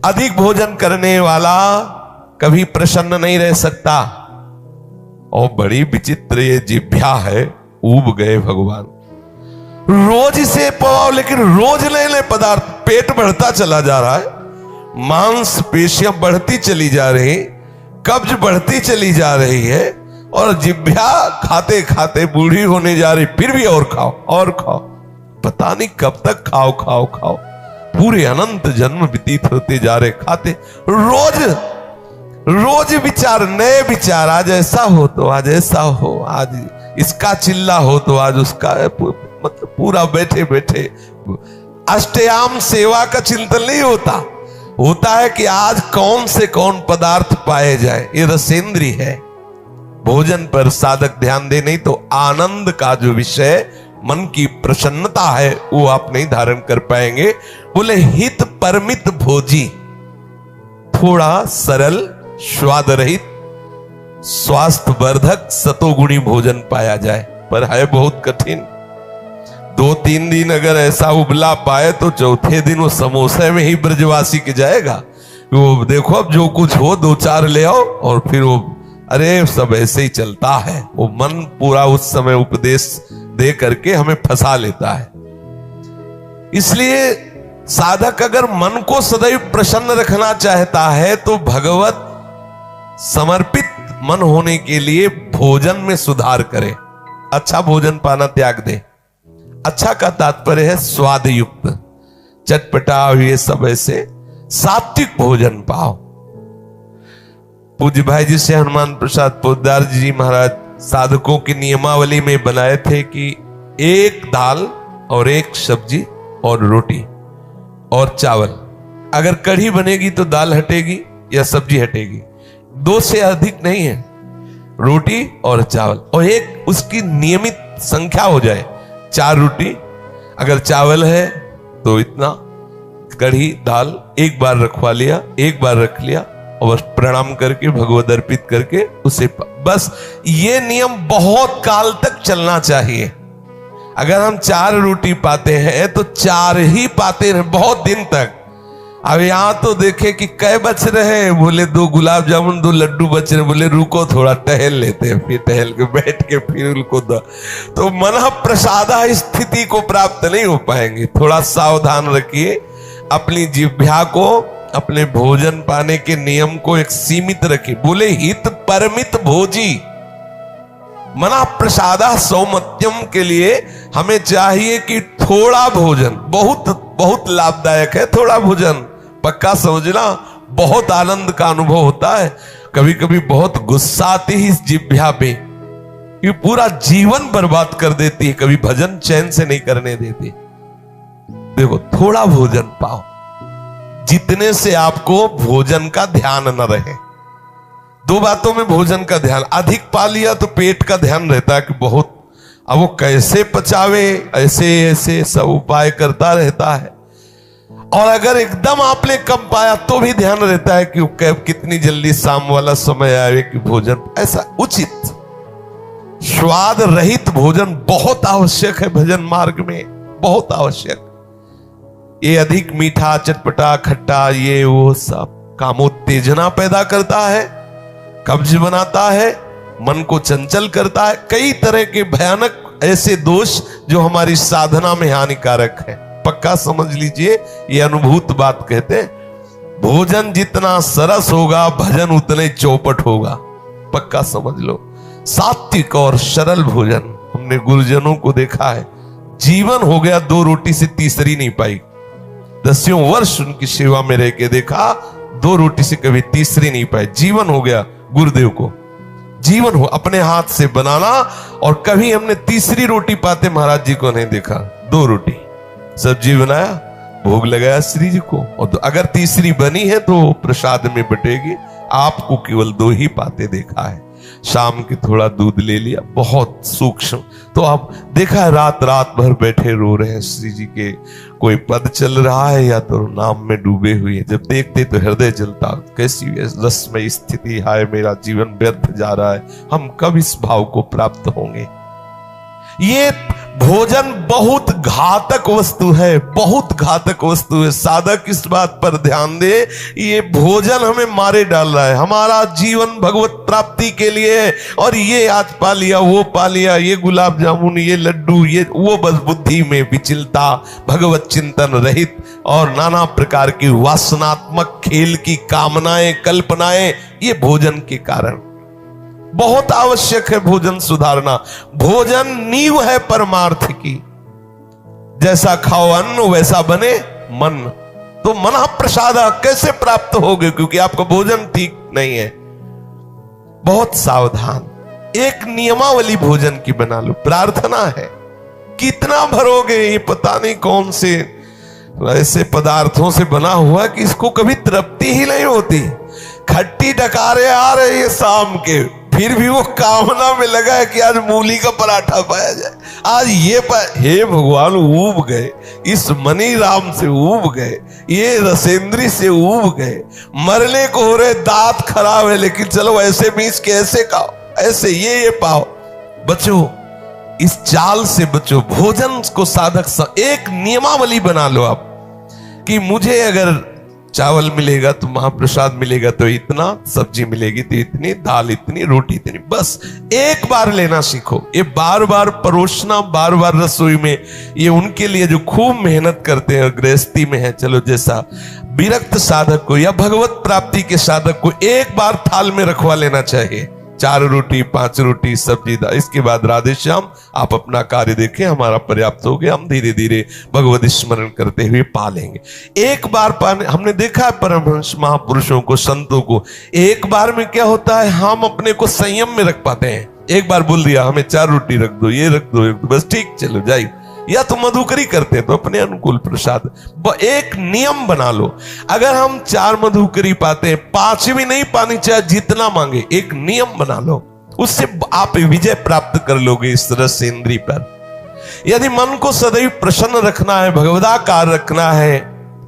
अधिक भोजन करने वाला कभी प्रसन्न नहीं रह सकता। और बड़ी विचित्र ये जिह्वा है, ऊब गए भगवान। रोज इसे पवाओ, लेकिन रोज नए नए पदार्थ, पेट बढ़ता चला जा रहा है, मांस पेशियां बढ़ती चली जा रही, कब्ज बढ़ती चली जा रही है, और जिह्वा खाते खाते बूढ़ी होने जा रही, फिर भी और खाओ और खाओ, पता नहीं कब तक खाओ खाओ खाओ। पूरे अनंत जन्म व्यतीत होते जा रहे खाते, रोज रोज विचार, नए विचार, आज ऐसा हो तो आज ऐसा हो, आज इसका चिल्ला हो तो आज उसका, मतलब पूरा बैठे बैठे अष्टयाम सेवा का चिंतन नहीं होता। होता है कि आज कौन से कौन पदार्थ पाए जाए, ये रसेंद्री है। भोजन पर साधक ध्यान दे, नहीं तो आनंद का जो विषय, मन की प्रसन्नता है, वो आप नहीं धारण कर पाएंगे। बोले हित परमित भोजी, थोड़ा सरल, स्वाद रहित, स्वास्थ्य वर्धक सतोगुणी भोजन पाया जाए, पर है बहुत कठिन। 2-3 दिन अगर ऐसा उबला पाए तो चौथे दिन वो समोसे में ही ब्रजवासी के जाएगा। वो देखो अब जो कुछ हो 2-4 ले आओ, और फिर वो अरे सब ऐसे ही चलता है। वो मन पूरा उस समय उपदेश दे करके हमें फंसा लेता है। इसलिए साधक अगर मन को सदैव प्रसन्न रखना चाहता है तो भगवत समर्पित मन होने के लिए भोजन में सुधार करे, अच्छा भोजन पाना त्याग दे। अच्छा का तात्पर्य है स्वाद युक्त, चटपटा, ये सब ऐसे सात्विक भोजन पाओ। पूज्य भाई जी से हनुमान प्रसाद पोद्दार जी महाराज साधकों की नियमावली में बनाए थे कि 1 दाल और 1 सब्जी और रोटी और चावल। अगर कढ़ी बनेगी तो दाल हटेगी या सब्जी हटेगी, 2 से अधिक नहीं है, रोटी और चावल, और एक उसकी नियमित संख्या हो जाए, 4 रोटी, अगर चावल है तो इतना, कढ़ी दाल एक बार रखवा लिया, एक बार रख लिया, और बस प्रणाम करके भगवद अर्पित करके उसे, बस ये नियम बहुत काल तक चलना चाहिए। अगर हम 4 रोटी पाते हैं तो 4 ही पाते हैं बहुत दिन तक। अब यहां तो देखे कि कै बच रहे हैं, बोले 2 गुलाब जामुन 2 लड्डू बच रहे, बोले रुको थोड़ा टहल लेते हैं, फिर टहल के बैठ के फिर उनको दो, तो मन प्रसादा स्थिति को प्राप्त नहीं हो पाएंगे। थोड़ा सावधान रखिए, अपनी जिह्वा को, अपने भोजन पाने के नियम को एक सीमित रखिए। बोले हित परमित भोजी, मना प्रसादा सौमत्यम के लिए हमें चाहिए कि थोड़ा भोजन बहुत बहुत लाभदायक है। थोड़ा भोजन पक्का समझना, बहुत आनंद का अनुभव होता है। कभी कभी बहुत गुस्सा आती है इस जिह्वा पे, ये पूरा जीवन बर्बाद कर देती है, कभी भजन चैन से नहीं करने देती। देखो थोड़ा भोजन पाओ, जितने से आपको भोजन का ध्यान न रहे। 2 बातों में भोजन का ध्यान, अधिक पा लिया तो पेट का ध्यान रहता है कि बहुत, अब वो कैसे पचावे, ऐसे ऐसे सब उपाय करता रहता है। और अगर एकदम आपने कम पाया तो भी ध्यान रहता है कि कितनी जल्दी शाम वाला समय आए कि भोजन, ऐसा उचित स्वाद रहित भोजन बहुत आवश्यक है भजन मार्ग में, बहुत आवश्यक। ये अधिक मीठा, चटपटा, खट्टा, ये वो सब कामोत्तेजना पैदा करता है, कब्ज बनाता है, मन को चंचल करता है, कई तरह के भयानक ऐसे दोष जो हमारी साधना में हानिकारक है। पक्का समझ लीजिए, ये अनुभूत बात कहते हैं। भोजन जितना सरस होगा भजन उतने चौपट होगा, पक्का समझ लो। सात्विक और सरल भोजन, हमने गुरुजनों को देखा है, जीवन हो गया 2 रोटी से तीसरी नहीं पाई। 10 वर्ष उनकी सेवा में रह के देखा, 2 रोटी से कभी तीसरी नहीं पाई। जीवन हो गया गुरुदेव को, जीवन हो अपने हाथ से बनाना, और कभी हमने तीसरी रोटी पाते महाराज जी को नहीं देखा। 2 रोटी सब्जी बनाया, भोग लगाया श्री जी को, और तो अगर तीसरी बनी है तो प्रसाद में बटेगी। आपको केवल 2 ही पाते देखा है। शाम की थोड़ा दूध ले लिया, बहुत सूक्ष्म। तो आप देखा है रात रात भर बैठे रो रहे हैं श्री जी के, कोई पद चल रहा है या तो नाम में डूबे हुए, जब देखते तो हृदय जलता, कैसी रसमय स्थिति, हाय मेरा जीवन व्यर्थ जा रहा है, हम कब इस भाव को प्राप्त होंगे। ये भोजन बहुत घातक वस्तु है, बहुत घातक वस्तु है। साधक इस बात पर ध्यान दे, ये भोजन हमें मारे डाल रहा है। हमारा जीवन भगवत प्राप्ति के लिए है, और ये आज पा लिया, वो पा लिया, ये गुलाब जामुन, ये लड्डू, ये वो, बस बुद्धि में विचलता, भगवत चिंतन रहित और नाना प्रकार की वासनात्मक खेल की कामनाएं, कल्पनाएं, ये भोजन के कारण। बहुत आवश्यक है भोजन सुधारना। भोजन नींव है परमार्थ की। जैसा खाओ अन्न वैसा बने मन। तो मन प्रसाद कैसे प्राप्त होगे, क्योंकि आपका भोजन ठीक नहीं है। बहुत सावधान। एक नियमावली भोजन की बना लो। प्रार्थना है, कितना भरोगे, ये पता नहीं कौन से ऐसे पदार्थों से बना हुआ कि इसको कभी तृप्ति ही नहीं होती। खट्टी डकारे आ रहे हैं शाम के, फिर भी वो कामना में लगा है कि आज मूली का पराठा पाया जाए, आज ये हे भगवान, ऊब गए, इस मनी राम से ऊब गए, ये रसेंद्री से ऊब गए, मरने को हो रहे, दांत खराब है, लेकिन चलो ऐसे मीस के ऐसे खाओ, ऐसे ये पाओ। बचो, इस चाल से बचो। भोजन को साधक एक नियमावली बना लो आप, कि मुझे अगर चावल मिलेगा तो महाप्रसाद मिलेगा तो इतना, सब्जी मिलेगी तो इतनी, दाल इतनी, रोटी इतनी, बस एक बार लेना सीखो। ये बार बार परोसना, बार बार रसोई में, ये उनके लिए जो खूब मेहनत करते हैं, गृहस्थी में है। चलो, जैसा विरक्त साधक को या भगवत प्राप्ति के साधक को एक बार थाल में रखवा लेना चाहिए। 4 रोटी, 5 रोटी, सब्जी, दाल, इसके बाद राधे श्याम, आप अपना कार्य देखें, हमारा पर्याप्त हो गया, हम धीरे धीरे भगवत स्मरण करते हुए पा लेंगे। एक बार पाने, हमने देखा है परमहंस महापुरुषों को, संतों को, एक बार में क्या होता है, हम अपने को संयम में रख पाते हैं। एक बार बोल दिया हमें 4 रोटी रख दो, ये रख दो, बस ठीक, चलो जाइए। या तो मधुकरी करते हैं तो अपने अनुकूल प्रसाद। एक नियम बना लो, अगर हम 4 मधुकरी पाते हैं, 5वीं नहीं पानी चाहिए, जितना मांगे, एक नियम बना लो, उससे आप विजय प्राप्त कर लोगे इस रसेंद्री पर। यदि मन को सदैव प्रसन्न रखना है, भगवदाकार रखना है,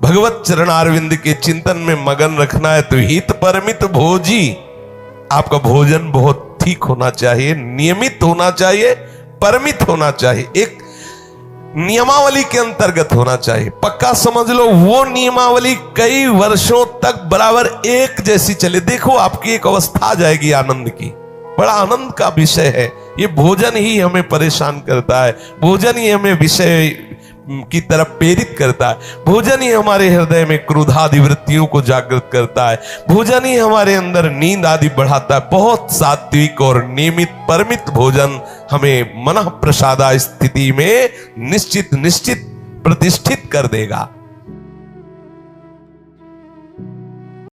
भगवत चरणारविंद के चिंतन में मगन रखना है, तो हित परमित भोजी, आपका भोजन बहुत ठीक होना चाहिए, नियमित होना चाहिए, परमित होना चाहिए, एक नियमावली के अंतर्गत होना चाहिए। पक्का समझ लो, वो नियमावली कई वर्षों तक बराबर एक जैसी चले। देखो, आपकी एक अवस्था आ जाएगी आनंद की, बड़ा आनंद का विषय है। ये भोजन ही हमें परेशान करता है, भोजन ही हमें विषय की तरफ प्रेरित करता है, भोजन ही हमारे हृदय में क्रोधादि वृत्तियों को जागृत करता है, भोजन ही हमारे अंदर नींद आदि बढ़ाता है। बहुत सात्विक और नियमित परमित भोजन हमें मन प्रसादा स्थिति में निश्चित प्रतिष्ठित कर देगा।